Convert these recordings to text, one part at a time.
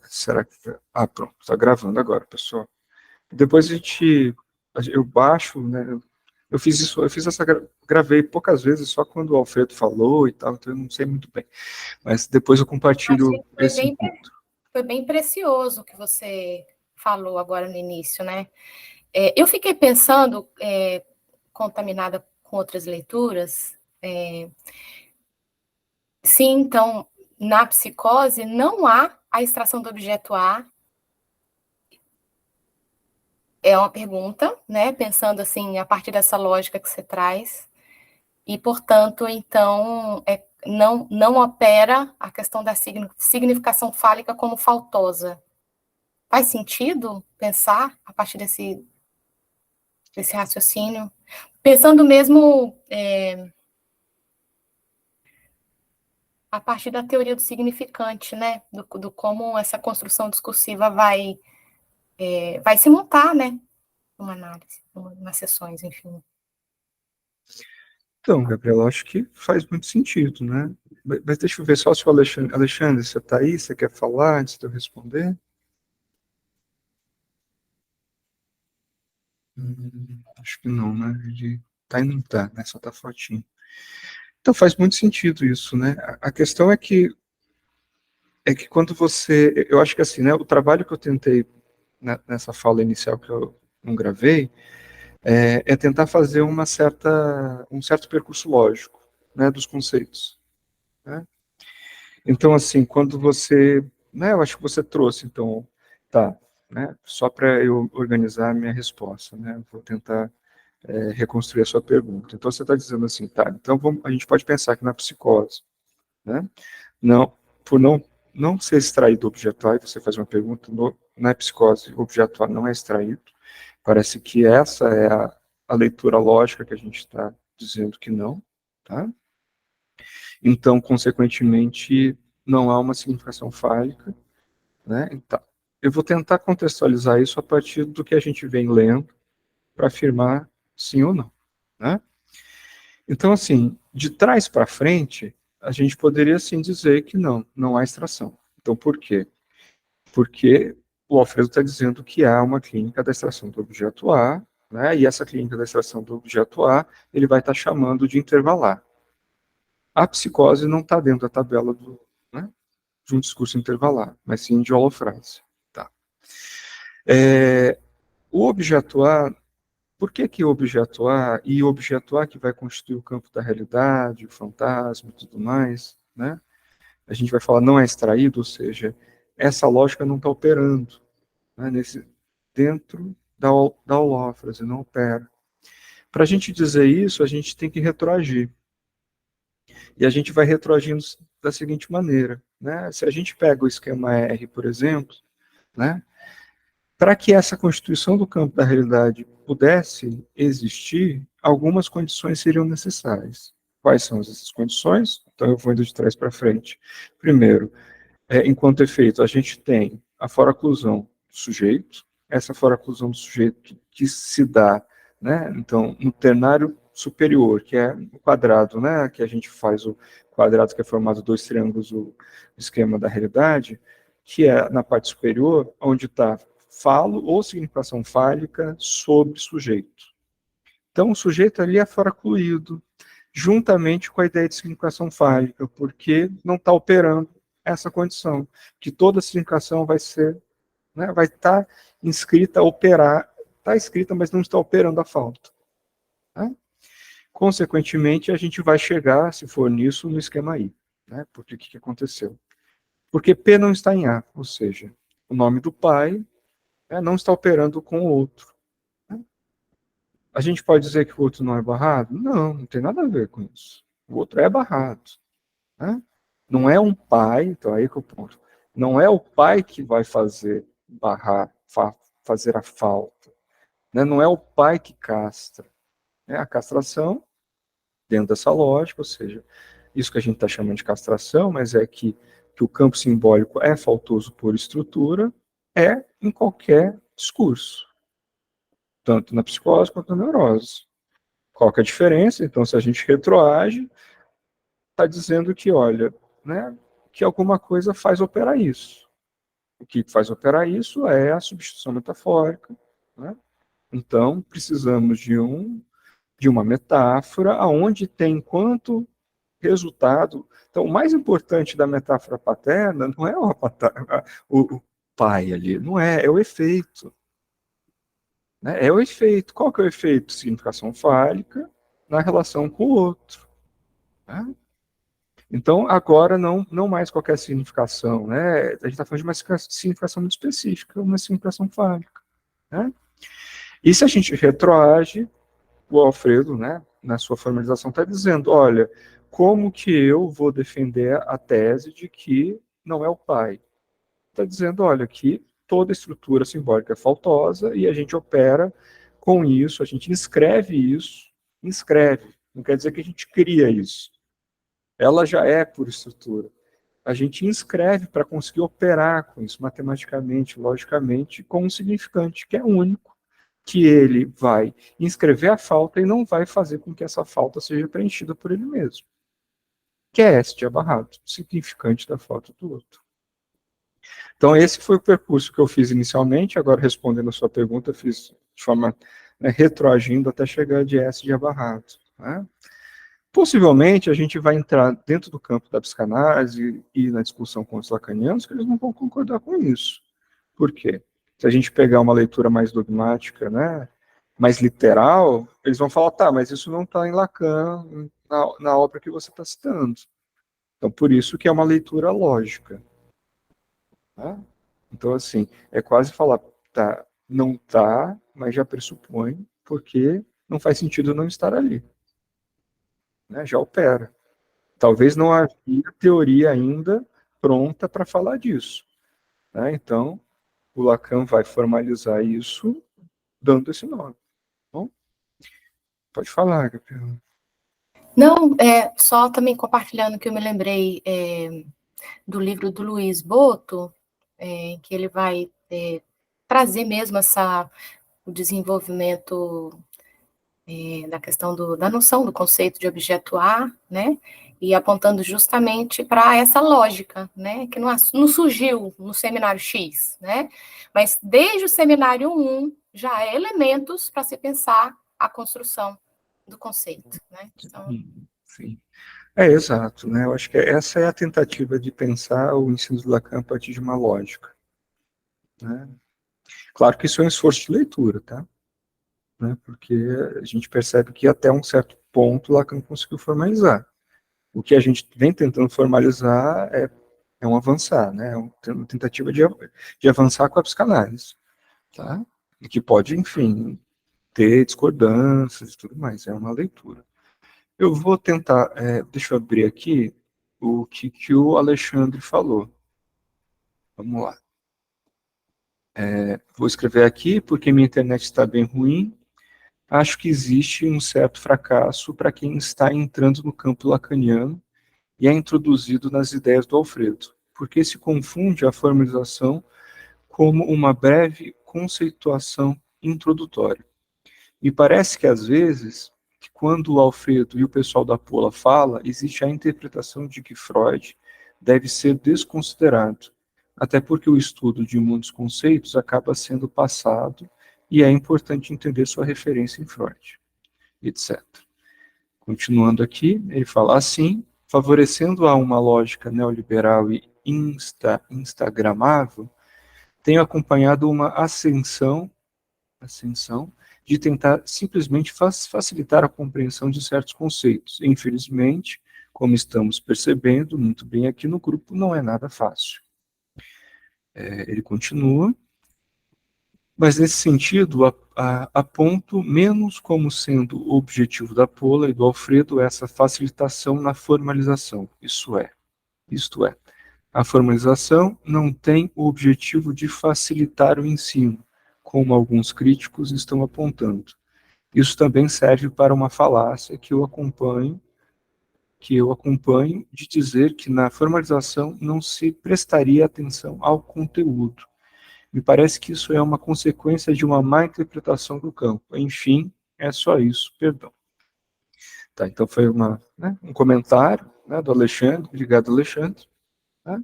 Será que... Ah, pronto, está gravando agora, pessoal. Depois eu baixo, né? Eu fiz isso, gravei poucas vezes, só quando o Alfredo falou e tal, então eu não sei muito bem. Mas depois eu compartilho Achei que esse encontro. foi bem precioso o que você falou agora no início, né? Eu fiquei pensando, contaminada com outras leituras, sim, então, na psicose não há a extração do objeto A. É uma pergunta, né? Pensando assim, a partir dessa lógica que você traz, e, portanto, então, não opera a questão da significação fálica como faltosa. Faz sentido pensar a partir desse raciocínio? Pensando mesmo a partir da teoria do significante, né? Do como essa construção discursiva vai se montar, né? Numa análise, nas sessões, enfim. Então, Gabriela, acho que faz muito sentido, né? Mas deixa eu ver só se o Alexandre, você está aí? Você quer falar antes de eu responder? Acho que não, né? Ele tá e não tá, né? Só tá fotinho. Então faz muito sentido isso, né? A questão é que quando você, eu acho que assim, né? O trabalho que eu tentei nessa fala inicial que eu não gravei é tentar fazer um certo percurso lógico, né? Dos conceitos, né? Então assim, quando você, né? Eu acho que você trouxe, então, tá, né? Só para eu organizar a minha resposta, né? Vou tentar reconstruir a sua pergunta. Então, você está dizendo assim, tá, então a gente pode pensar que na psicose, né, não, por não ser extraído o objeto A, e você faz uma pergunta, na psicose, o objeto A não é extraído, parece que essa é a leitura lógica que a gente está dizendo que não, tá? Então, consequentemente, não há uma significação fálica, né? Então, eu vou tentar contextualizar isso a partir do que a gente vem lendo para afirmar sim ou não, né? Então, assim, de trás para frente, a gente poderia sim dizer que não há extração. Então, por quê? Porque o Alfredo está dizendo que há uma clínica da extração do objeto A, né, e essa clínica da extração do objeto A, ele vai estar chamando de intervalar. A psicose não está dentro da tabela né, de um discurso intervalar, mas sim de holofrase. Tá. O objeto A, por que o objeto A e o objeto A que vai constituir o campo da realidade, o fantasma e tudo mais, né? A gente vai falar não é extraído, ou seja, essa lógica não está operando, né, dentro da holófrase, não opera. Para a gente dizer isso, a gente tem que retroagir. E a gente vai retroagindo da seguinte maneira, né? Se a gente pega o esquema R, por exemplo, né, para que essa constituição do campo da realidade pudesse existir, algumas condições seriam necessárias. Quais são essas condições? Então, eu vou indo de trás para frente. Primeiro, enquanto efeito, a gente tem a foraclusão do sujeito, essa foraclusão do sujeito que se dá, né, então, no ternário superior, que é o quadrado, né, que a gente faz o quadrado que é formado dois triângulos, o esquema da realidade, que é na parte superior, onde está falo ou significação fálica sobre sujeito. Então, o sujeito ali é foracluído, juntamente com a ideia de significação fálica, porque não está operando essa condição, que toda significação vai ser, né, vai estar inscrita, operar, está escrita, mas não está operando a falta. Né? Consequentemente, a gente vai chegar, se for nisso, no esquema I. Né? Porque o que aconteceu? Porque P não está em A, ou seja, o nome do pai não está operando com o outro. Né? A gente pode dizer que o outro não é barrado? Não tem nada a ver com isso. O outro é barrado. Né? Não é um pai, então aí que eu ponto. Não é o pai que vai fazer fazer a falta. Né? Não é o pai que castra. Né? A castração, dentro dessa lógica, ou seja, isso que a gente está chamando de castração, mas é que o campo simbólico é faltoso por estrutura, é em qualquer discurso, tanto na psicose quanto na neurose. Qual que é a diferença? Então, se a gente retroage, está dizendo que, olha, né, que alguma coisa faz operar isso. que faz operar isso é a substituição metafórica, né? Então, precisamos de uma metáfora aonde tem enquanto resultado. Então, o mais importante da metáfora paterna não é o pai ali, não é, é o efeito. Né? É o efeito. Qual que é o efeito? Significação fálica na relação com o outro. Né? Então, agora, não mais qualquer significação. Né? A gente está falando de uma significação muito específica, uma significação fálica. Né? E se a gente retroage, o Alfredo, né, na sua formalização, está dizendo, olha, como que eu vou defender a tese de que não é o pai? Está dizendo, olha, que toda estrutura simbólica é faltosa e a gente opera com isso, a gente inscreve, não quer dizer que a gente cria isso. Ela já é por estrutura. A gente inscreve para conseguir operar com isso matematicamente, logicamente, com um significante que é único, que ele vai inscrever a falta e não vai fazer com que essa falta seja preenchida por ele mesmo. Que é S de abarrado, significante da falta do outro. Então, esse foi o percurso que eu fiz inicialmente, agora respondendo a sua pergunta, eu fiz de forma retroagindo até chegar de S de abarrado. Né? Possivelmente, a gente vai entrar dentro do campo da psicanálise e na discussão com os lacanianos, que eles não vão concordar com isso. Por quê? Se a gente pegar uma leitura mais dogmática, né, mais literal, eles vão falar, tá, mas isso não está em Lacan, na obra que você está citando. Então, por isso que é uma leitura lógica. Né? Então, assim, é quase falar, tá, não tá, mas já pressupõe, porque não faz sentido não estar ali. Né? Já opera. Talvez não havia teoria ainda pronta para falar disso. Né? Então, o Lacan vai formalizar isso dando esse nome. Bom, pode falar, Gabriel. Não, só também compartilhando que eu me lembrei do livro do Luiz Boto, que ele vai trazer mesmo o desenvolvimento da questão da noção do conceito de objeto A, né, e apontando justamente para essa lógica, né, que não surgiu no seminário X, né, mas desde o seminário 1 já há elementos para se pensar a construção do conceito, né. Então, sim. É, exato, né? Eu acho que essa é a tentativa de pensar o ensino do Lacan a partir de uma lógica. Né? Claro que isso é um esforço de leitura, tá? Né? Porque a gente percebe que até um certo ponto Lacan conseguiu formalizar. O que a gente vem tentando formalizar é um avançar, né? É uma tentativa de avançar com a psicanálise, tá? E que pode, enfim, ter discordâncias e tudo mais, é uma leitura. Eu vou tentar, deixa eu abrir aqui o que o Alexandre falou. Vamos lá. Vou escrever aqui, porque minha internet está bem ruim. Acho que existe um certo fracasso para quem está entrando no campo lacaniano e é introduzido nas ideias do Alfredo, porque se confunde a formalização como uma breve conceituação introdutória. Me parece que, às vezes, quando o Alfredo e o pessoal da Pola fala, existe a interpretação de que Freud deve ser desconsiderado, até porque o estudo de muitos conceitos acaba sendo passado e é importante entender sua referência em Freud, etc. Continuando aqui, ele fala assim, favorecendo a uma lógica neoliberal e instagramável, tenho acompanhado uma ascensão de tentar simplesmente facilitar a compreensão de certos conceitos. Infelizmente, como estamos percebendo muito bem aqui no grupo, não é nada fácil. Ele continua, mas nesse sentido, aponto menos como sendo o objetivo da Pola e do Alfredo essa facilitação na formalização. Isto é, a formalização não tem o objetivo de facilitar o ensino, como alguns críticos estão apontando. Isso também serve para uma falácia que eu acompanho de dizer que na formalização não se prestaria atenção ao conteúdo. Me parece que isso é uma consequência de uma má interpretação do campo. Enfim, é só isso, perdão. Tá, então foi um comentário, né, do Alexandre, obrigado, Alexandre. Tá?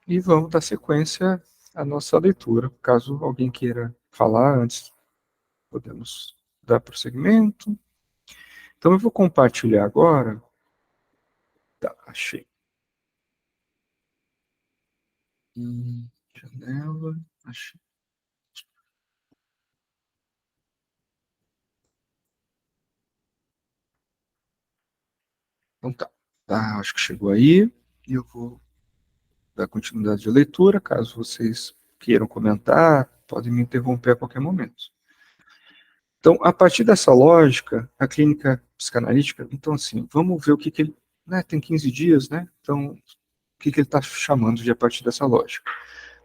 e vamos dar sequência à nossa leitura. Caso alguém queira falar antes, podemos dar prosseguimento. Então, eu vou compartilhar agora. Tá, achei. Janela, achei. Então tá. Tá, acho que chegou aí. E eu vou dar continuidade de leitura. Caso vocês queiram comentar, podem me interromper a qualquer momento. Então, a partir dessa lógica, a clínica psicanalítica, então assim, vamos ver o que ele, né, tem 15 dias, né? Então, o que ele está chamando de a partir dessa lógica?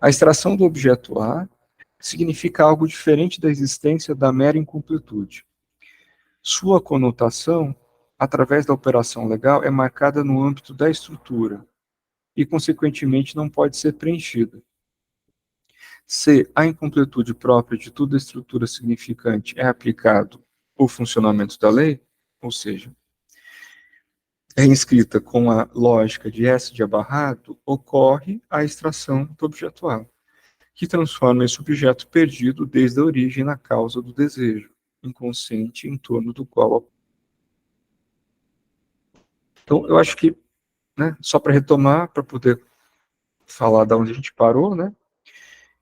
A extração do objeto A significa algo diferente da existência da mera incompletude. Sua conotação, através da operação legal, é marcada no âmbito da estrutura e, consequentemente, não pode ser preenchida. Se a incompletude própria de toda estrutura significante é aplicado o funcionamento da lei, ou seja, é inscrita com a lógica de S de abarrado, ocorre a extração do objeto A, que transforma esse objeto perdido desde a origem na causa do desejo inconsciente em torno do qual. Então, eu acho que, né, só para retomar, para poder falar da onde a gente parou, né?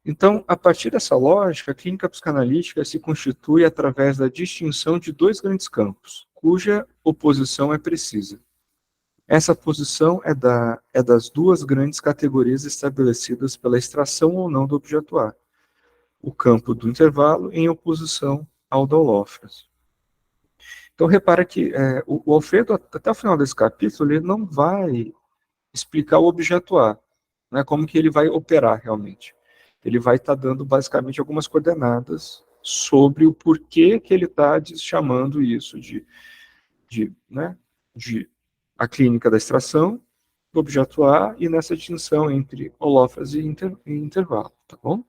Então, a partir dessa lógica, a clínica psicanalítica se constitui através da distinção de dois grandes campos, cuja oposição é precisa. Essa posição é das duas grandes categorias estabelecidas pela extração ou não do objeto A, o campo do intervalo em oposição ao da holófrase. Então, repara que o Alfredo, até o final desse capítulo, ele não vai explicar o objeto A, né, como que ele vai operar realmente. Ele vai estar dando basicamente algumas coordenadas sobre o porquê que ele está chamando isso né, de a clínica da extração do objeto A e nessa distinção entre holófrase e intervalo, tá bom?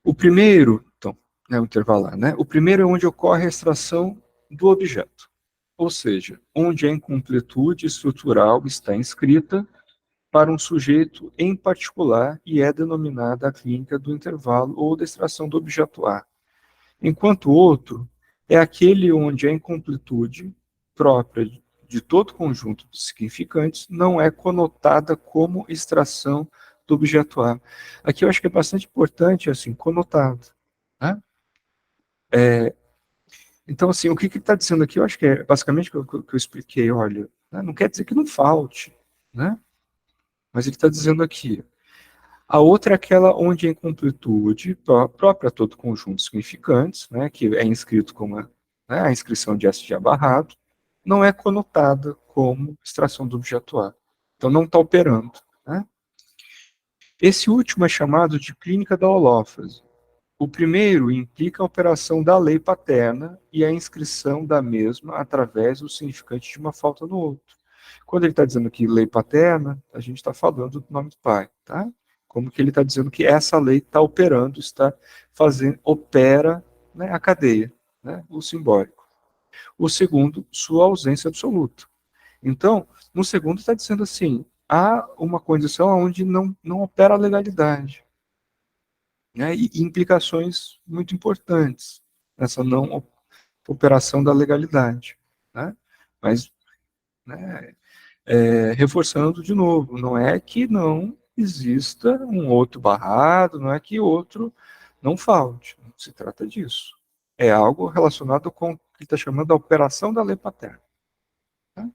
O primeiro, então, o intervalar, né? O primeiro é onde ocorre a extração do objeto, ou seja, onde a incompletude estrutural está inscrita para um sujeito em particular e é denominada a clínica do intervalo ou da extração do objeto A. Enquanto o outro é aquele onde a incompletude própria de todo conjunto de significantes não é conotada como extração do objeto A. Aqui eu acho que é bastante importante, assim, conotado. Né? Então, assim, o que ele está dizendo aqui, eu acho que é basicamente o que eu expliquei, olha, né? Não quer dizer que não falte, né? Mas ele está dizendo aqui, a outra é aquela onde a incompletude própria a todo conjunto de significantes, né, que é inscrito como a inscrição de S de abarrado, não é conotada como extração do objeto A. Então não está operando. Né? Esse último é chamado de clínica da holófrase. O primeiro implica a operação da lei paterna e a inscrição da mesma através do significante de uma falta no outro. Quando ele está dizendo que lei paterna, a gente está falando do nome do pai, tá? Como que ele está dizendo que essa lei está operando, está fazendo, opera, né, a cadeia, né, o simbólico. O segundo, sua ausência absoluta. Então, no segundo está dizendo assim, há uma condição onde não opera a legalidade, né, e implicações muito importantes nessa não operação da legalidade. Né? Mas, né, reforçando de novo, não é que não exista um outro barrado, não é que outro não falte, não se trata disso. É algo relacionado com o que ele está chamando da operação da lei paterna. Tá?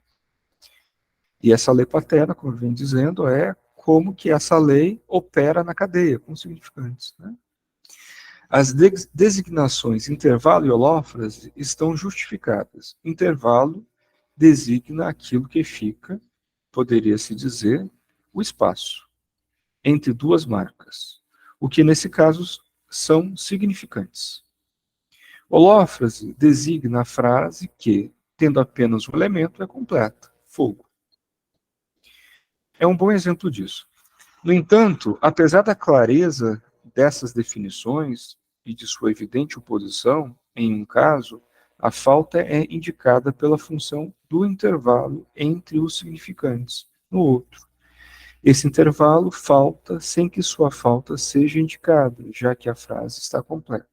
E essa lei paterna, como eu venho dizendo, é como que essa lei opera na cadeia, com significantes. Né? As designações intervalo e holófrase estão justificadas. Intervalo designa aquilo que fica, poderia-se dizer, o espaço, entre duas marcas, o que nesse caso são significantes. Holófrase designa a frase que, tendo apenas um elemento, é completa, fogo. É um bom exemplo disso. No entanto, apesar da clareza dessas definições e de sua evidente oposição, em um caso, a falta é indicada pela função do intervalo entre os significantes, no outro. Esse intervalo falta sem que sua falta seja indicada, já que a frase está completa.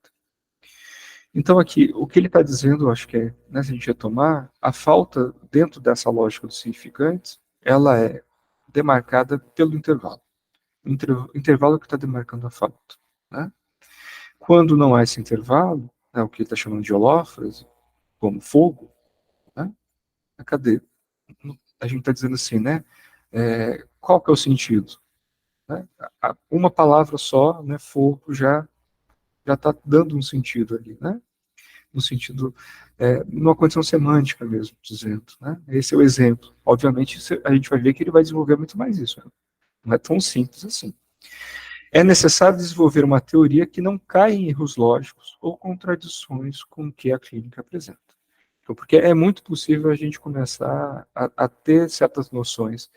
Então, aqui, o que ele está dizendo, eu acho que é, né, se a gente retomar, a falta, dentro dessa lógica dos significantes, ela é demarcada pelo intervalo. O intervalo que está demarcando a falta. Né? Quando não há esse intervalo, né, o que ele está chamando de holófrase, como fogo, né, cadê? A gente está dizendo assim, né? Qual que é o sentido? Né? Uma palavra só, né, fogo, já está dando um sentido ali, né? No sentido, numa condição semântica mesmo, dizendo. Né? Esse é o exemplo. Obviamente, a gente vai ver que ele vai desenvolver muito mais isso. Né? Não é tão simples assim. É necessário desenvolver uma teoria que não caia em erros lógicos ou contradições com o que a clínica apresenta. Então, porque é muito possível a gente começar a ter certas noções,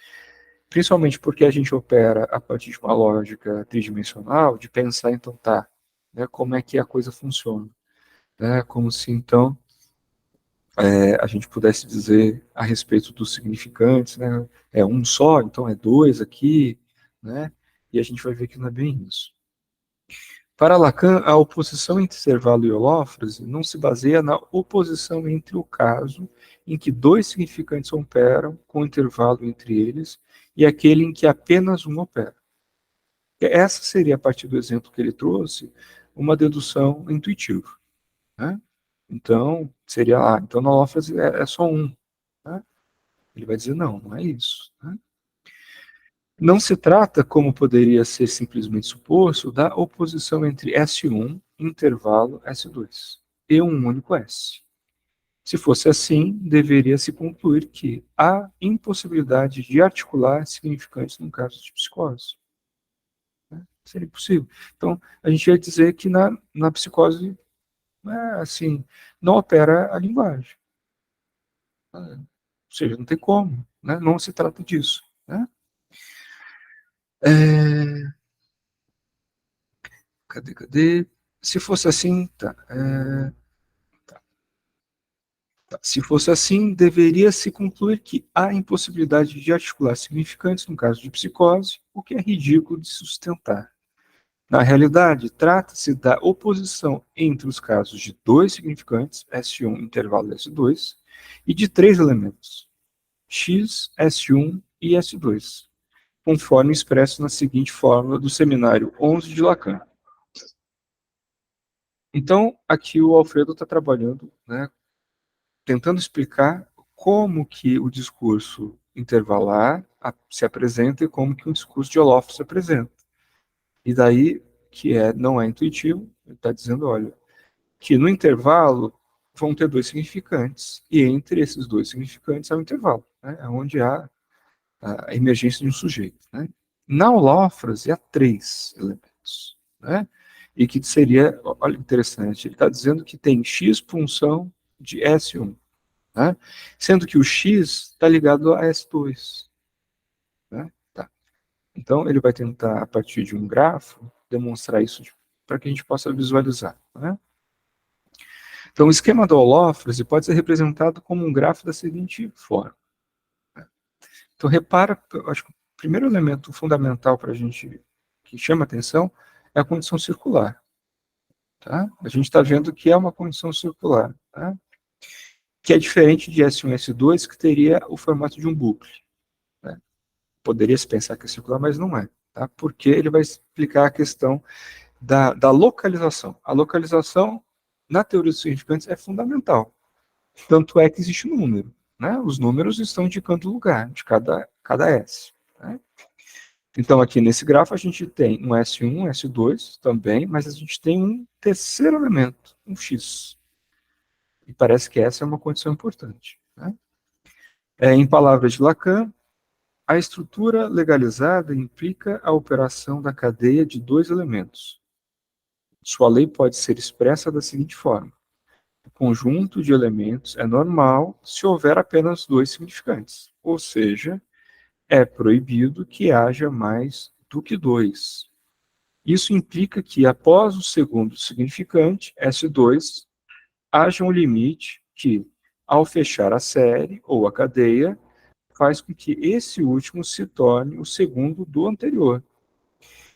principalmente porque a gente opera a partir de uma lógica tridimensional, de pensar, então, tá, né, como é que a coisa funciona. Né, como se, então, a gente pudesse dizer a respeito dos significantes, né, é um só, então é dois aqui, né, e a gente vai ver que não é bem isso. Para Lacan, a oposição entre intervalo e holófrase não se baseia na oposição entre o caso em que dois significantes operam com intervalo entre eles e aquele em que apenas um opera. Essa seria, a partir do exemplo que ele trouxe, uma dedução intuitiva. Né? Então, seria lá, então na holófrase é só um. Né? Ele vai dizer, não, não é isso. Né? Não se trata, como poderia ser simplesmente suposto, da oposição entre S1, intervalo S2, e um único S. Se fosse assim, deveria se concluir que há impossibilidade de articular significantes no caso de psicose. Né? Seria impossível. Então, a gente ia dizer que na psicose, assim, não opera a linguagem. Ou seja, não tem como. Né? Não se trata disso. Né? Cadê? Se fosse assim, tá. Se fosse assim, deveria se concluir que há impossibilidade de articular significantes no caso de psicose, o que é ridículo de sustentar. Na realidade, trata-se da oposição entre os casos de dois significantes, S1 intervalo S2, e de três elementos, X, S1 e S2, conforme expresso na seguinte fórmula do seminário 11 de Lacan. Então, aqui o Alfredo está trabalhando, né, tentando explicar como que o discurso intervalar se apresenta e como que o discurso de Olof se apresenta. E daí, que não é intuitivo, ele está dizendo, olha, que no intervalo vão ter dois significantes, e entre esses dois significantes há um intervalo, né, onde há a emergência de um sujeito. Né. Na holófrase, há três elementos, né, e que seria, olha, interessante, ele está dizendo que tem X função de S1, né? Sendo que o X está ligado a S2. Né? Tá. Então, ele vai tentar, a partir de um grafo, demonstrar isso para que a gente possa visualizar. Né? Então, o esquema da holófrase pode ser representado como um grafo da seguinte forma. Né? Então, repara, eu acho que o primeiro elemento fundamental para a gente, que chama atenção, é a condição circular. Tá? A gente está vendo que é uma condição circular. Tá? Que é diferente de S1 e S2, que teria o formato de um bucle. Né? Poderia se pensar que é circular, mas não é. Tá? Porque ele vai explicar a questão da localização. A localização, na teoria dos significantes, é fundamental. Tanto é que existe um número. Né? Os números estão indicando o lugar de cada S. Né? Então, aqui nesse grafo, a gente tem um S1, um S2 também, mas a gente tem um terceiro elemento, um X. E parece que essa é uma condição importante. Né? Em palavras de Lacan, a estrutura legalizada implica a operação da cadeia de dois elementos. Sua lei pode ser expressa da seguinte forma: o conjunto de elementos é normal se houver apenas dois significantes, ou seja, é proibido que haja mais do que dois. Isso implica que, após o segundo significante, S2, haja um limite que, ao fechar a série ou a cadeia, faz com que esse último se torne o segundo do anterior,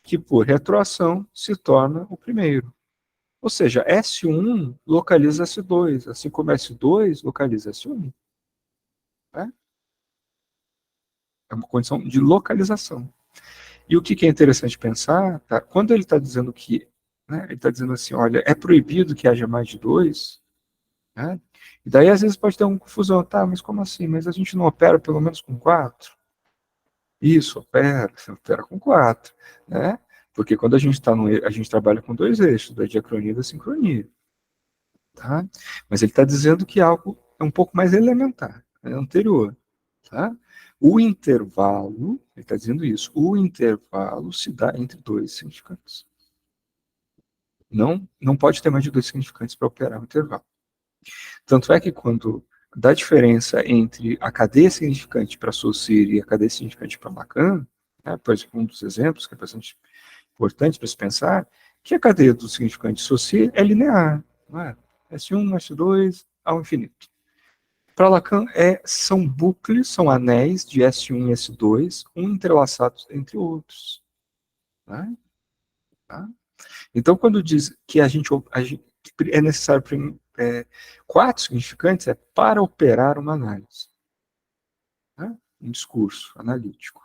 que por retroação se torna o primeiro. Ou seja, S1 localiza S2, assim como S2 localiza S1. Né? É uma condição de localização. E o que é interessante pensar, tá? Quando ele está dizendo que, né, ele está dizendo assim, olha, é proibido que haja mais de dois, né? E daí às vezes pode ter uma confusão, tá, mas como assim? Mas a gente não opera pelo menos com quatro? Isso, opera com quatro, né? Porque quando a gente está a gente trabalha com dois eixos, da diacronia e da sincronia, tá? Mas ele está dizendo que algo é um pouco mais elementar, é anterior, tá? O intervalo, ele está dizendo isso, o intervalo se dá entre dois significantes. Não pode ter mais de dois significantes para operar o intervalo. Tanto é que quando dá diferença entre a cadeia significante para Saussure e a cadeia significante para Lacan, né, por exemplo, um dos exemplos que é bastante importante para se pensar, que a cadeia do significante Saussure é linear, não é? S1, S2, ao infinito. Para Lacan, são bucles, são anéis de S1 e S2, um entrelaçados entre outros. Né? Tá? Então, quando diz que que é necessário quatro significantes, é para operar uma análise. Né? Um discurso analítico.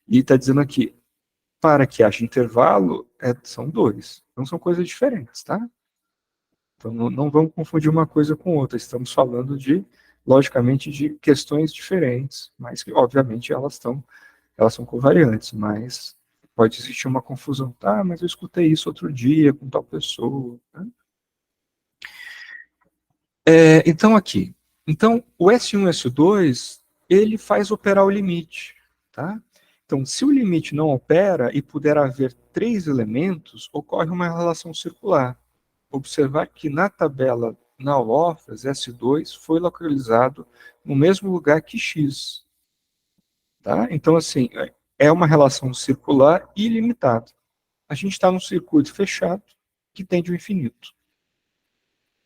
E está dizendo aqui, para que haja intervalo, são dois. Não são coisas diferentes, tá? Então, não vamos confundir uma coisa com outra. Estamos falando logicamente, de questões diferentes, mas que, obviamente, elas são covariantes, mas pode existir uma confusão. Tá, mas eu escutei isso outro dia com tal pessoa. Né? Então, aqui. Então, o S1 e S2, ele faz operar o limite. Tá? Então, se o limite não opera e puder haver três elementos, ocorre uma relação circular. Observar que na tabela na Olofras, S2 foi localizado no mesmo lugar que X. Tá? Então, assim, é uma relação circular ilimitada. A gente está num circuito fechado que tende ao infinito.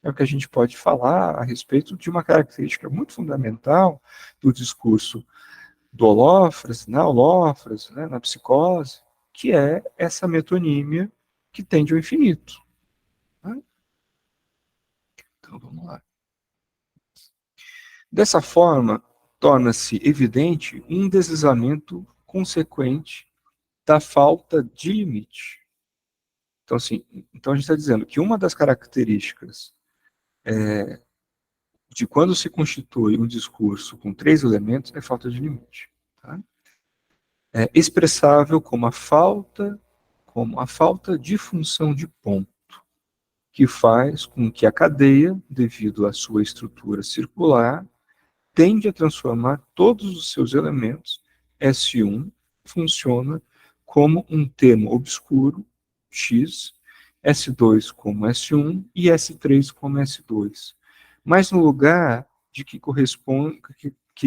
É o que a gente pode falar a respeito de uma característica muito fundamental do discurso do Olofras, né, na psicose, que é essa metonímia que tende ao infinito. Né? Então, vamos lá. Dessa forma, torna-se evidente um deslizamento consequente da falta de limite. Então, assim, então a gente está dizendo que uma das características de quando se constitui um discurso com três elementos é falta de limite. Tá? É expressável como a falta de função de ponto, que faz com que a cadeia, devido à sua estrutura circular, tende a transformar todos os seus elementos. S1 funciona como um termo obscuro, X, S2 como S1 e S3 como S2. Mas no lugar de que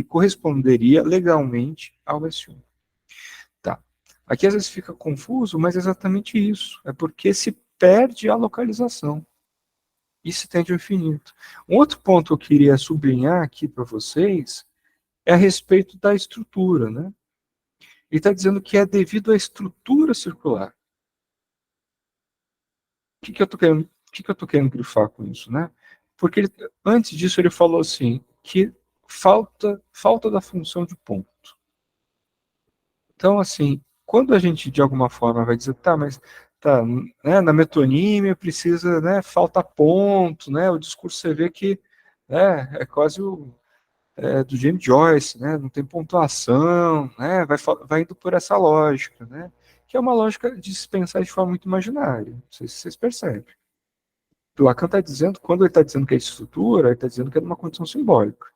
corresponderia legalmente ao S1. Tá. Aqui às vezes fica confuso, mas é exatamente isso. É porque se perde a localização. E se tende ao infinito. Um outro ponto que eu queria sublinhar aqui para vocês é a respeito da estrutura, né? Ele está dizendo que é devido à estrutura circular. O que eu estou querendo grifar com isso, né? Porque antes disso ele falou assim, que falta da função de ponto. Então, assim, quando a gente de alguma forma vai dizer, tá, mas tá, né, na metonímia precisa, né, falta ponto, né? O discurso você vê que é quase do James Joyce, né? Não tem pontuação, né? Vai indo por essa lógica, né? Que é uma lógica de se pensar de forma muito imaginária. Não sei se vocês percebem. O Lacan está dizendo, quando ele está dizendo que é estrutura, ele está dizendo que é uma condição simbólica.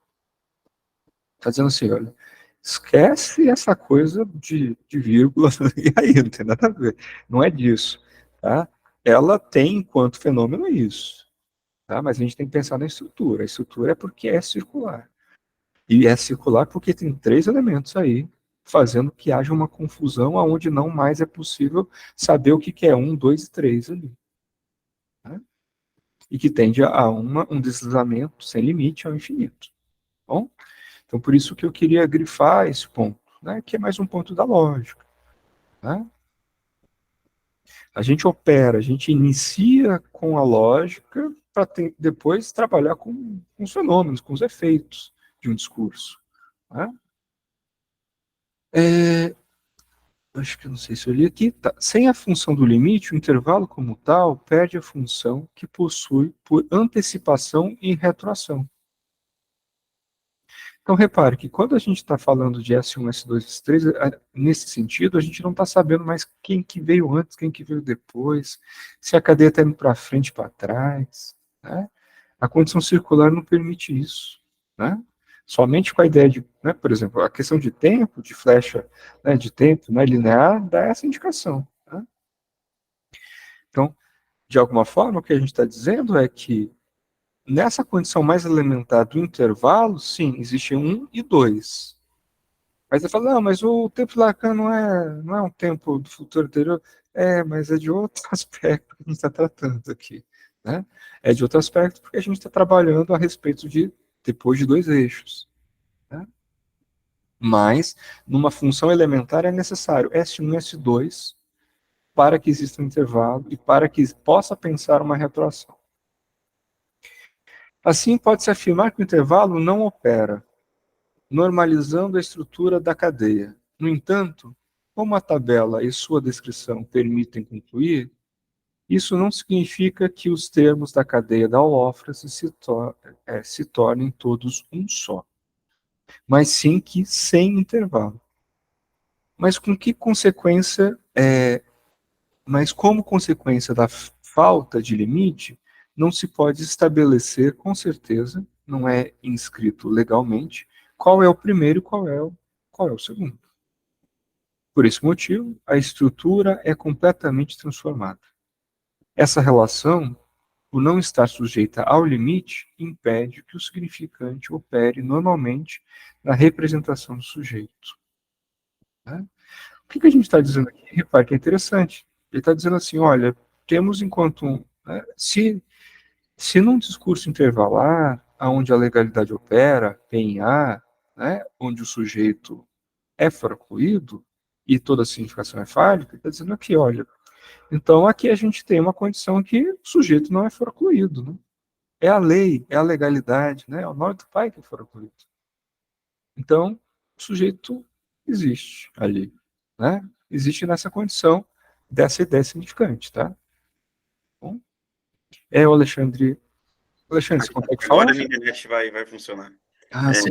Está dizendo assim, olha, esquece essa coisa de vírgula, e aí, não tem nada a ver. Não é disso. Tá? Ela tem, enquanto fenômeno, isso. Tá? Mas a gente tem que pensar na estrutura. A estrutura é porque é circular. E é circular porque tem três elementos aí, fazendo que haja uma confusão onde não mais é possível saber o que é um, dois e três ali. Né? E que tende a um deslizamento sem limite ao infinito. Bom? Então, por isso que eu queria grifar esse ponto, né, que é mais um ponto da lógica. Né? A gente opera, a gente inicia com a lógica para depois trabalhar com os fenômenos, com os efeitos de um discurso. Né? Acho que eu não sei se eu li aqui. Tá. Sem a função do limite, o intervalo como tal perde a função que possui por antecipação e retroação. Então, repare que quando a gente está falando de S1, S2, S3, nesse sentido, a gente não está sabendo mais quem que veio antes, quem que veio depois, se a cadeia está indo para frente, para trás. Né? A condição circular não permite isso. Né? Somente com a ideia de, né, por exemplo, a questão de tempo, de flecha, né, de tempo né, linear, dá essa indicação. Né? Então, de alguma forma, o que a gente está dizendo é que nessa condição mais elementar do intervalo, sim, existe 1 e 2. Mas você fala, não, mas o tempo de Lacan não é um tempo do futuro anterior. Mas é de outro aspecto que a gente está tratando aqui. Né? É de outro aspecto porque a gente está trabalhando a respeito de depois de dois eixos. Né? Mas, numa função elementar é necessário S1 e S2 para que exista um intervalo e para que possa pensar uma retroação. Assim, pode-se afirmar que o intervalo não opera, normalizando a estrutura da cadeia. No entanto, como a tabela e sua descrição permitem concluir, isso não significa que os termos da cadeia da holófrase se tornem todos um só, mas sim que sem intervalo. Mas com que consequência, mas como consequência da falta de limite, não se pode estabelecer com certeza, não é inscrito legalmente, qual é o primeiro e qual é o segundo. Por esse motivo, a estrutura é completamente transformada. Essa relação, por não estar sujeita ao limite, impede que o significante opere normalmente na representação do sujeito. Né? O que a gente está dizendo aqui? Repare que é interessante. Ele está dizendo assim, olha, temos enquanto... Né, se num discurso intervalar, onde a legalidade opera, P em A, né, onde o sujeito é foracluído, e toda a significação é fálica, está dizendo aqui, olha, então aqui a gente tem uma condição que o sujeito não é foracluído, né? É a lei, é a legalidade, né? É o nome do pai que é foracluído. Então, o sujeito existe ali, né? Existe nessa condição dessa ideia significante, tá? Bom, o Alexandre. Alexandre, você consegue falar? Agora a minha internet vai funcionar. Ah, sim.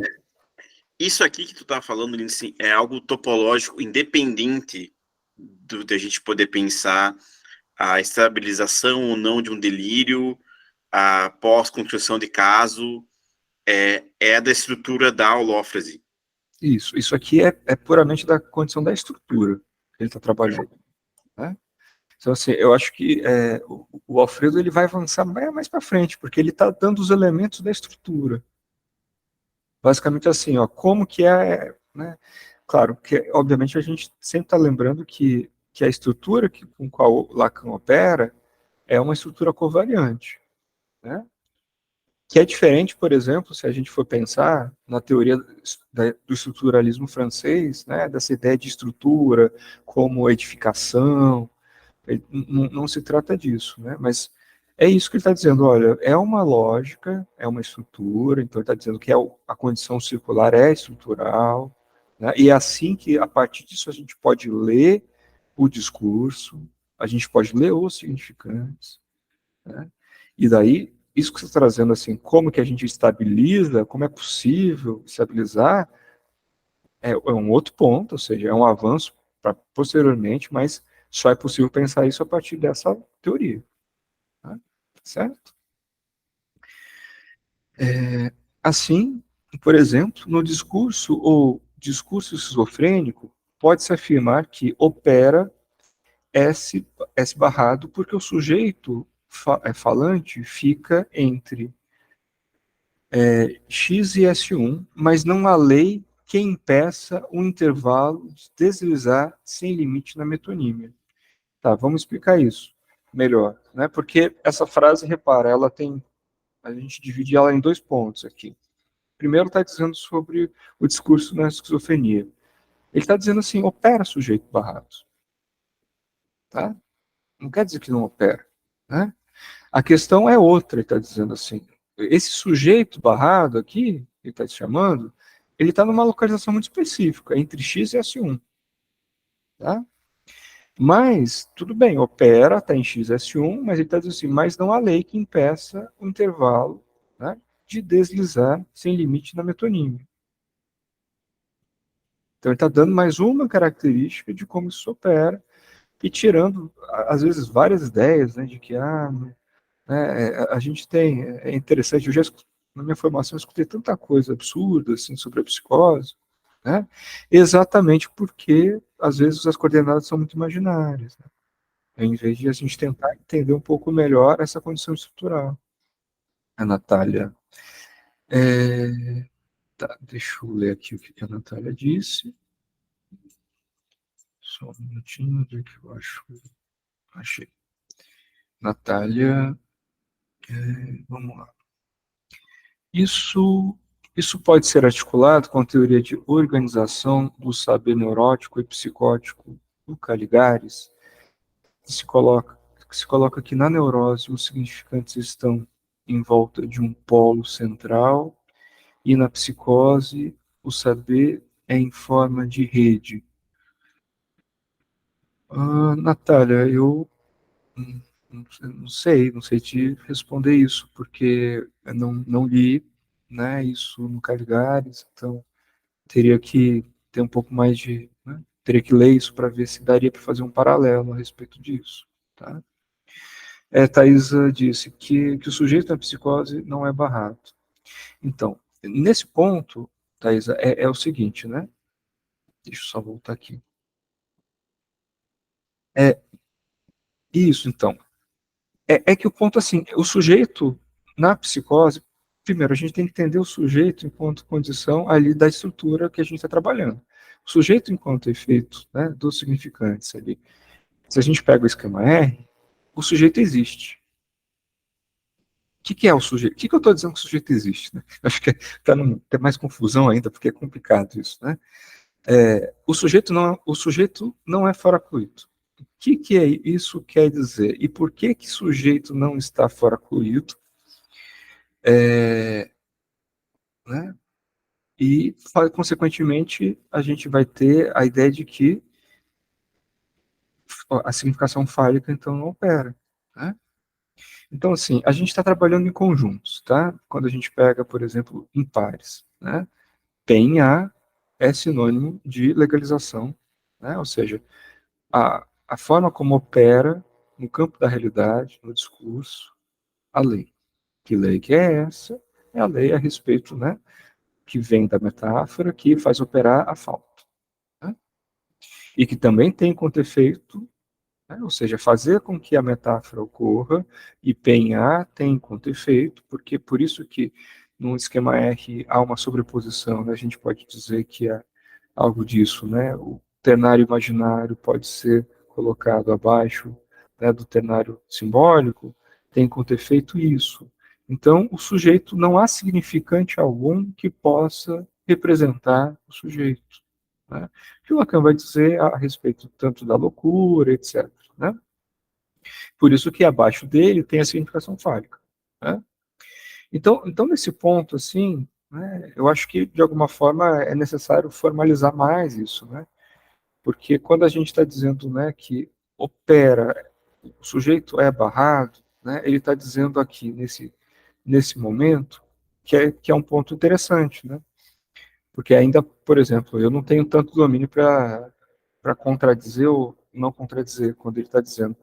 Isso aqui que tu tá falando, Lindsay, é algo topológico independente de a gente poder pensar a estabilização ou não de um delírio, a pós-construção de caso, é da estrutura da holófrase. Isso aqui é puramente da condição da estrutura que ele está trabalhando. Né? Então, assim, eu acho que o Alfredo ele vai avançar mais para frente, porque ele está dando os elementos da estrutura. Basicamente assim, ó, como que né? Claro, que obviamente a gente sempre está lembrando que a estrutura com qual Lacan opera é uma estrutura covariante, né? Que é diferente, por exemplo, se a gente for pensar na teoria do estruturalismo francês, né, dessa ideia de estrutura como edificação, não se trata disso, né, mas é isso que ele está dizendo, olha, é uma lógica, é uma estrutura, então ele está dizendo que a condição circular é estrutural, né, e é assim que, a partir disso, a gente pode ler o discurso, a gente pode ler os significantes, né, e daí, isso que você está trazendo, assim, como que a gente estabiliza, como é possível estabilizar, é um outro ponto, ou seja, é um avanço para posteriormente, mas só é possível pensar isso a partir dessa teoria. Tá? Certo? Assim, por exemplo, no discurso ou discurso esquizofrênico, pode-se afirmar que opera S barrado porque o sujeito falante fica entre X e S1, mas não há lei que impeça o intervalo de deslizar sem limite na metonímia. Tá, vamos explicar isso melhor, né? Porque essa frase, repara, ela tem, a gente divide ela em dois pontos aqui. Primeiro está dizendo sobre o discurso na esquizofrenia. Ele está dizendo assim, opera sujeito barrado. Tá? Não quer dizer que não opera. Né? A questão é outra, ele está dizendo assim. Esse sujeito barrado aqui, ele está te chamando, ele está numa localização muito específica, entre X e S1. Tá? Mas, tudo bem, opera, está em XS1, mas ele está dizendo assim, mas não há lei que impeça o intervalo, né, de deslizar sem limite na metonímia. Então ele está dando mais uma característica de como isso opera e tirando, às vezes, várias ideias, né, de que a gente tem, é interessante, na minha formação eu escutei tanta coisa absurda assim, sobre a psicose, né, exatamente porque, às vezes, as coordenadas são muito imaginárias, né, em vez de a gente tentar entender um pouco melhor essa condição estrutural. A Natália, deixa eu ler aqui o que a Natália disse. Só um minutinho, onde é que eu acho? Achei. Natália, vamos lá. Isso pode ser articulado com a teoria de organização do saber neurótico e psicótico do Caligares, que se coloca que na neurose os significantes estão em volta de um polo central e na psicose o saber é em forma de rede. Natália, eu não sei te responder isso, porque eu não li, né, isso no Caligares, então teria que ter um pouco mais de, né, teria que ler isso para ver se daria para fazer um paralelo a respeito disso, tá? Thaisa disse que o sujeito na psicose não é barrado. Então, nesse ponto, Thaisa, é o seguinte, né? Deixa eu só voltar aqui. É isso, então. É que o ponto, assim, o sujeito na psicose, primeiro, a gente tem que entender o sujeito enquanto condição ali da estrutura que a gente está trabalhando. O sujeito enquanto efeito, né, dos significantes ali. Se a gente pega o esquema R, o sujeito existe. O que é o sujeito? O que eu estou dizendo que o sujeito existe? Né? Acho que tem mais confusão ainda, porque é complicado isso. Né? O sujeito não é faracluído. O que isso quer dizer? E por que sujeito não está faracluído? Né? E, consequentemente, a gente vai ter a ideia de que a significação fálica, então, não opera. Né? Então, assim, a gente está trabalhando em conjuntos, tá? Quando a gente pega, por exemplo, em pares, né? P em A é sinônimo de legalização, né? Ou seja, a forma como opera no campo da realidade, no discurso, a lei. Que lei que é essa? É a lei a respeito, né, que vem da metáfora, que faz operar a falta. Né? E que também tem contra efeito, né, ou seja, fazer com que a metáfora ocorra, e P em A tem contra efeito, porque por isso que no esquema R há uma sobreposição, né, a gente pode dizer que é algo disso, né? O ternário imaginário pode ser colocado abaixo, né, do ternário simbólico, tem contra efeito isso. Então, o sujeito não há significante algum que possa representar o sujeito. Né? Que o Lacan vai dizer a respeito tanto da loucura, etc. Né? Por isso que abaixo dele tem a significação fálica. Né? Então, nesse ponto, assim, né, eu acho que, de alguma forma, é necessário formalizar mais isso, né? Porque quando a gente está dizendo, né, que opera, o sujeito é barrado, né, ele está dizendo aqui, nesse momento, que é um ponto interessante, né? Porque ainda, por exemplo, eu não tenho tanto domínio para contradizer ou não contradizer quando ele está dizendo.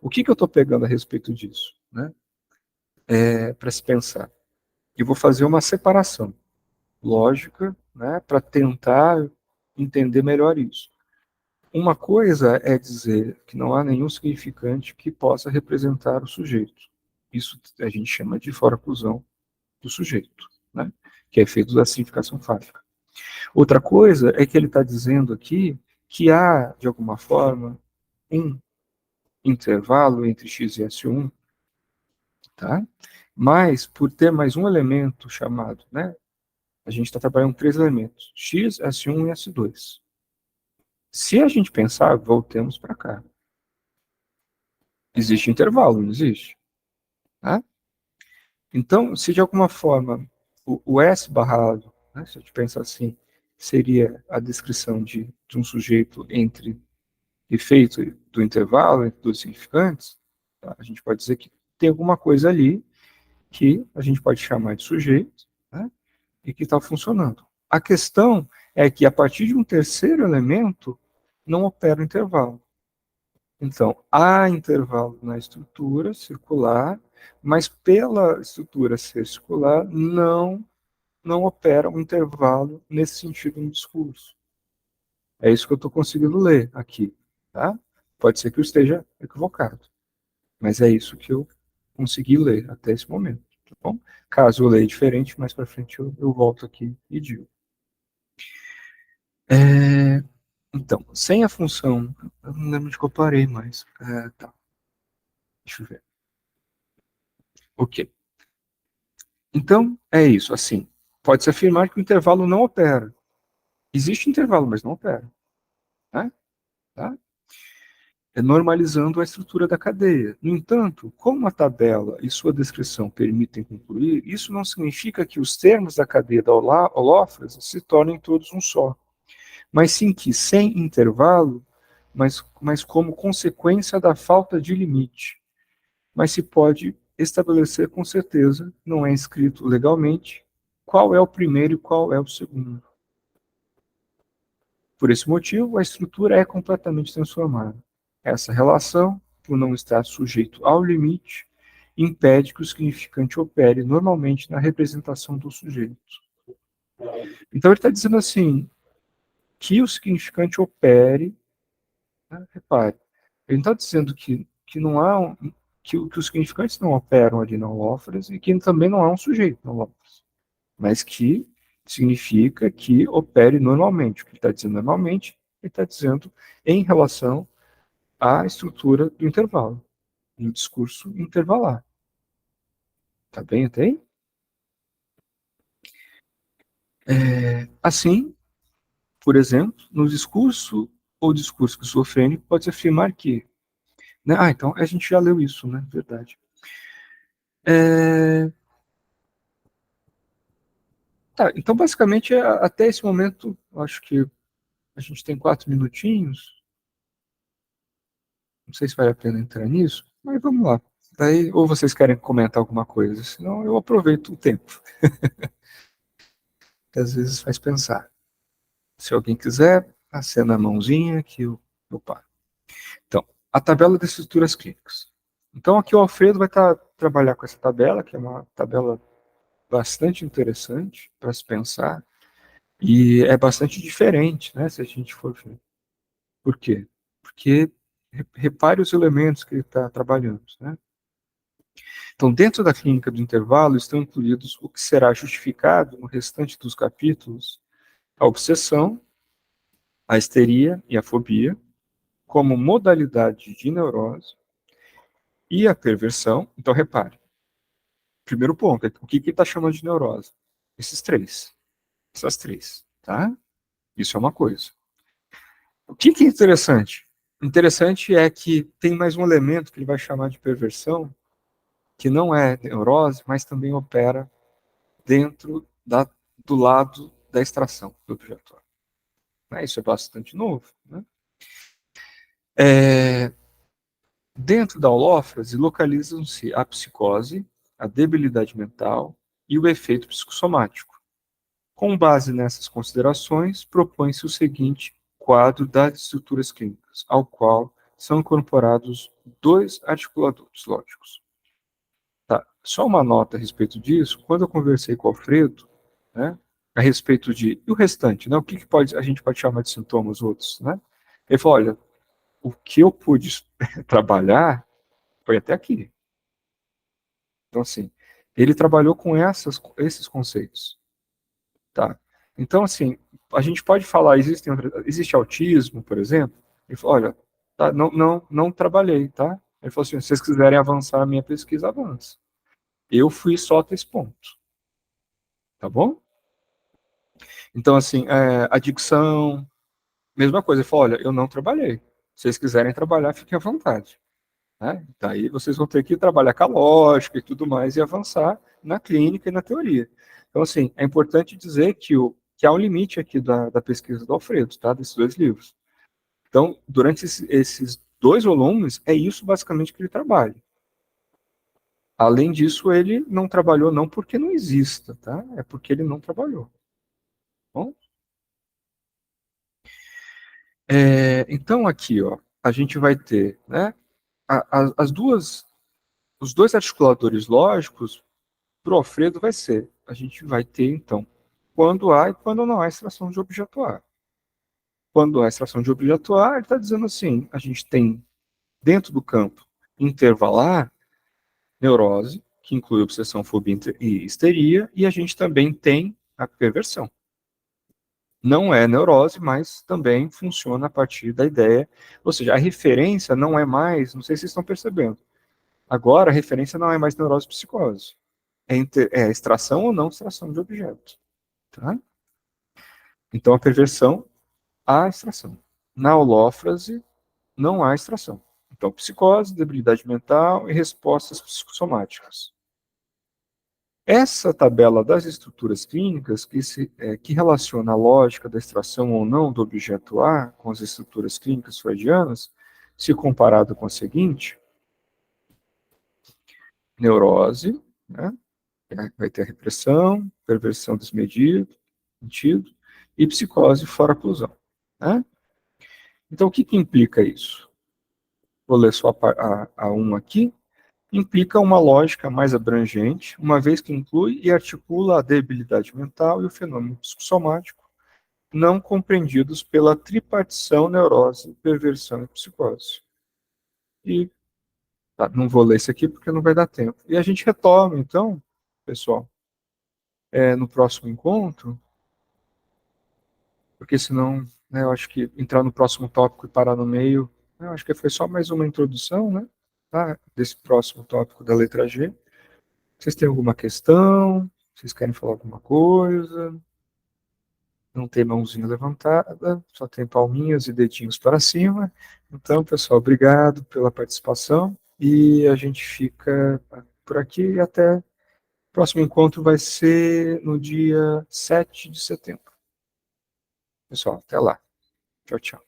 O que eu estou pegando a respeito disso, né? Para se pensar. E vou fazer uma separação lógica, né, para tentar entender melhor isso. Uma coisa é dizer que não há nenhum significante que possa representar o sujeito. Isso a gente chama de foraclusão do sujeito, né, que é efeito da significação fálica. Outra coisa é que ele está dizendo aqui que há, de alguma forma, um intervalo entre x e S1, tá? Mas, por ter mais um elemento chamado, né, A gente está trabalhando 3 elementos, X, S1 e S2. Se a gente pensar, voltemos para cá. Existe intervalo, não existe? Tá? Então, se de alguma forma o S barrado, né, se a gente pensar assim, seria a descrição de um sujeito entre efeito do intervalo, entre dois significantes, tá? A gente pode dizer que tem alguma coisa ali que a gente pode chamar de sujeito, né, e que está funcionando. A questão é que, a partir de um terceiro elemento, não opera o intervalo. Então, há intervalo na estrutura circular, mas pela estrutura ser circular, não opera um intervalo nesse sentido no discurso. É isso que eu estou conseguindo ler aqui. Tá? Pode ser que eu esteja equivocado, mas é isso que eu consegui ler até esse momento. Tá bom? Caso eu leia diferente, mais para frente eu volto aqui e digo. Então, sem a função, eu não lembro de que eu parei mais. Tá. Deixa eu ver. Ok. Então, é isso. Assim, pode-se afirmar que o intervalo não opera. Existe intervalo, mas não opera. Né? Tá? Normalizando a estrutura da cadeia. No entanto, como a tabela e sua descrição permitem concluir, isso não significa que os termos da cadeia da holófrase se tornem todos um só, mas sim que, sem intervalo, mas como consequência da falta de limite. Mas se pode estabelecer com certeza, não é escrito legalmente, qual é o primeiro e qual é o segundo. Por esse motivo, a estrutura é completamente transformada. Essa relação, por não estar sujeito ao limite, impede que o significante opere normalmente na representação do sujeito. Então ele está dizendo assim, que o significante opere, né? Repare, ele não está dizendo que não há que os significantes não operam ali na holófrase e que também não há um sujeito na holófrase, mas que significa que opere normalmente. O que ele está dizendo normalmente, ele está dizendo em relação à estrutura do intervalo, um discurso intervalar. Tá bem até aí? Assim, por exemplo, no discurso ou discurso esquizofrênico, pode-se afirmar que... Né? Então a gente já leu isso, né? Verdade. Tá, então basicamente até esse momento, acho que a gente tem 4 minutinhos. Não sei se vale a pena entrar nisso, mas vamos lá. Daí, ou vocês querem comentar alguma coisa, senão eu aproveito o tempo. Que às vezes faz pensar. Se alguém quiser, acena a mãozinha que eu paro. Então, a tabela de estruturas clínicas. Então, aqui o Alfredo vai trabalhar com essa tabela, que é uma tabela bastante interessante para se pensar, e é bastante diferente, né, se a gente for ver. Por quê? Porque repare os elementos que ele está trabalhando, né? Então, dentro da clínica do intervalo estão incluídos o que será justificado no restante dos capítulos, a obsessão, a histeria e a fobia, como modalidade de neurose, e a perversão. Então, repare, primeiro ponto, o que ele está chamando de neurose? Essas três, tá? Isso é uma coisa. O que é interessante? Interessante é que tem mais um elemento que ele vai chamar de perversão, que não é neurose, mas também opera dentro do lado da extração do objeto. Isso é bastante novo. Né? Dentro da holófrase localizam-se a psicose, a debilidade mental e o efeito psicossomático. Com base nessas considerações, propõe-se o seguinte quadro das estruturas clínicas, ao qual são incorporados 2 articuladores lógicos. Tá. Só uma nota a respeito disso, quando eu conversei com o Alfredo, né, a respeito de... E o restante, né, o que a gente pode chamar de sintomas outros? Né? Ele falou, olha, o que eu pude trabalhar foi até aqui. Então, assim, ele trabalhou com esses conceitos. Tá? Então, assim, a gente pode falar, existe autismo, por exemplo? Ele falou, olha, tá, não trabalhei, tá? Ele falou assim, se vocês quiserem avançar a minha pesquisa, avança. Eu fui só até esse ponto. Tá bom? Então, assim, a dicção, mesma coisa. Ele falou, olha, eu não trabalhei. Se vocês quiserem trabalhar, fiquem à vontade. Né? Daí vocês vão ter que trabalhar com a lógica e tudo mais e avançar na clínica e na teoria. Então, assim, é importante dizer que há um limite aqui da pesquisa do Alfredo, tá? Desses 2 livros. Então, durante esses 2 volumes, é isso basicamente que ele trabalha. Além disso, ele não trabalhou não porque não exista, tá? É porque ele não trabalhou. Bom? Então, aqui, ó, a gente vai ter, né, os 2 articuladores lógicos para o Alfredo vai ser, a gente vai ter, então, quando há e quando não há extração de objeto A. Quando há extração de objeto A, ele está dizendo assim, a gente tem, dentro do campo intervalar, neurose, que inclui obsessão, fobia e histeria, e a gente também tem a perversão. Não é neurose, mas também funciona a partir da ideia, ou seja, a referência não é mais, não sei se vocês estão percebendo, agora a referência não é mais neurose e psicose, é extração ou não extração de objeto. Tá? Então, a perversão, há extração. Na holófrase, não há extração. Então, psicose, debilidade mental e respostas psicossomáticas. Essa tabela das estruturas clínicas, que relaciona a lógica da extração ou não do objeto A com as estruturas clínicas freudianas, se comparado com a seguinte, neurose, né, vai ter a repressão, perversão desmedida, sentido, e psicose fora oclusão. Né? Então, o que implica isso? Vou ler só a 1 aqui. Implica uma lógica mais abrangente, uma vez que inclui e articula a debilidade mental e o fenômeno psicossomático, não compreendidos pela tripartição neurose, perversão e psicose. E tá, não vou ler isso aqui porque não vai dar tempo. E a gente retoma, então, pessoal, no próximo encontro, porque senão, né, eu acho que entrar no próximo tópico e parar no meio, eu acho que foi só mais uma introdução, né, tá, desse próximo tópico da letra G. Vocês têm alguma questão? Vocês querem falar alguma coisa? Não tem mãozinha levantada, só tem palminhas e dedinhos para cima. Então, pessoal, obrigado pela participação e a gente fica por aqui e até o próximo encontro vai ser no dia 7 de setembro. Pessoal, até lá. Tchau, tchau.